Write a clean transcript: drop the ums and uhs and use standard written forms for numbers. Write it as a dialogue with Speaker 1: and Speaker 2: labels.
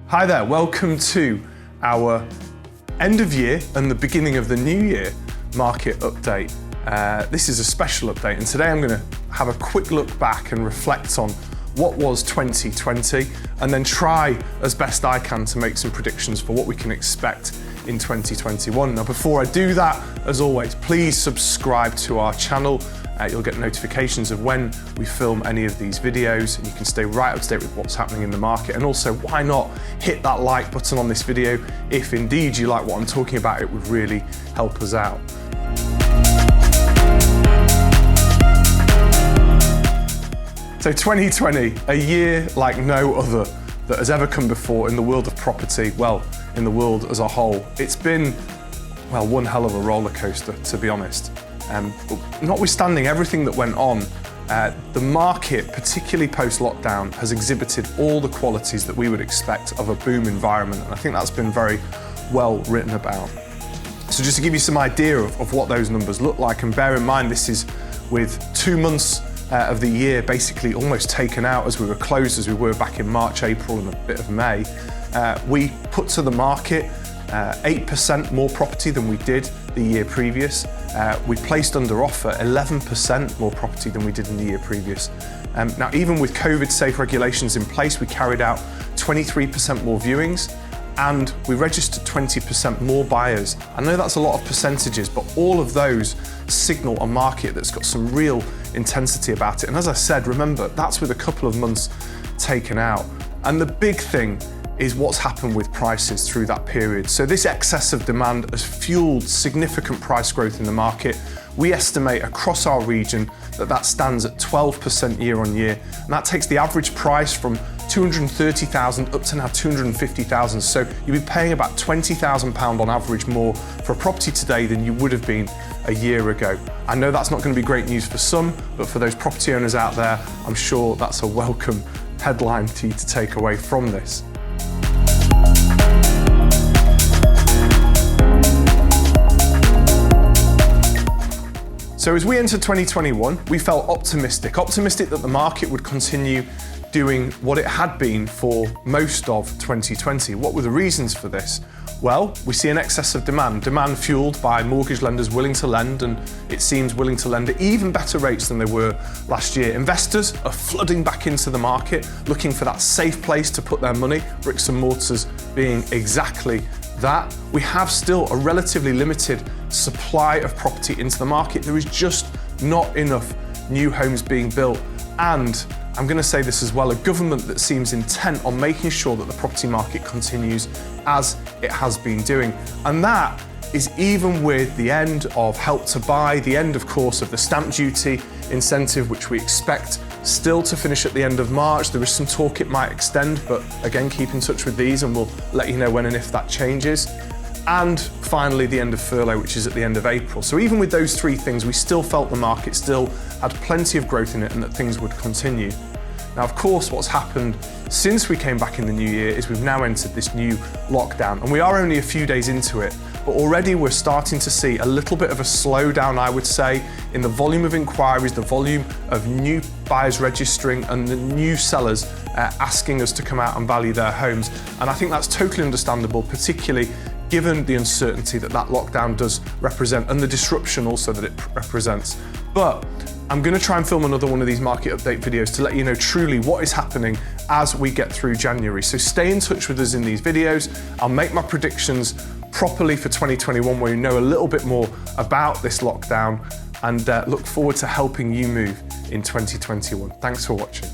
Speaker 1: Hi there, welcome to our end of year and the beginning of the new year market update. This is a special update, and today I'm going to have a quick look back and reflect on what was 2020 and then try as best I can to make some predictions for what we can expect in 2021. Now, before I do that, as always, please subscribe to our channel. You'll get notifications of when we film any of these videos, and you can stay right up to date with what's happening in the market. And also, why not hit that like button on this video if indeed you like what I'm talking about? It would really help us out. So 2020, a year like no other that has ever come before in the world of property, well, in the world as a whole. It's been, well, one hell of a roller coaster, to be honest. Notwithstanding everything that went on, the market, particularly post-lockdown, has exhibited all the qualities that we would expect of a boom environment, and I think that's been very well written about. So just to give you some idea of what those numbers look like, and bear in mind this is with 2 months of the year basically almost taken out, as we were closed as we were back in March, April and a bit of May, we put to the market 8% more property than we did the year previous. We placed under offer 11% more property than we did in the year previous. Now, even with COVID-safe regulations in place, we carried out 23% more viewings and we registered 20% more buyers. I know that's a lot of percentages, but all of those signal a market that's got some real intensity about it. And as I said, remember, that's with a couple of months taken out. And the big thing is what's happened with prices through that period. So this excess of demand has fueled significant price growth in the market. We estimate across our region that stands at 12% year on year, and that takes the average price from 230,000 up to now 250,000. So you'll be paying about £20,000 on average more for a property today than you would have been a year ago. I know that's not going to be great news for some, but for those property owners out there, I'm sure that's a welcome headline to you to take away from this. So as we entered 2021, we felt optimistic that the market would continue doing what it had been for most of 2020. What were the reasons for this? Well, we see an excess of demand fueled by mortgage lenders willing to lend, and it seems willing to lend at even better rates than they were last year. Investors are flooding back into the market, looking for that safe place to put their money, bricks and mortars being exactly that. We have still a relatively limited supply of property into the market. There is just not enough new homes being built, and I'm going to say this as well, a government that seems intent on making sure that the property market continues as it has been doing. And that is even with the end of Help to Buy, the end, of course, of the stamp duty incentive, which we expect still to finish at the end of March. There is some talk it might extend, but again, keep in touch with these and we'll let you know when and if that changes. And finally, the end of furlough, which is at the end of April. So even with those three things, we still felt the market still had plenty of growth in it and that things would continue. Now, of course, what's happened since we came back in the new year is we've now entered this new lockdown, and we are only a few days into it, but already we're starting to see a little bit of a slowdown, I would say, in the volume of inquiries, the volume of new buyers registering and the new sellers asking us to come out and value their homes. And I think that's totally understandable, particularly given the uncertainty that lockdown does represent and the disruption also that it represents. But I'm going to try and film another one of these market update videos to let you know truly what is happening as we get through January. So stay in touch with us in these videos. I'll make my predictions properly for 2021 where you know a little bit more about this lockdown, and look forward to helping you move in 2021. Thanks for watching.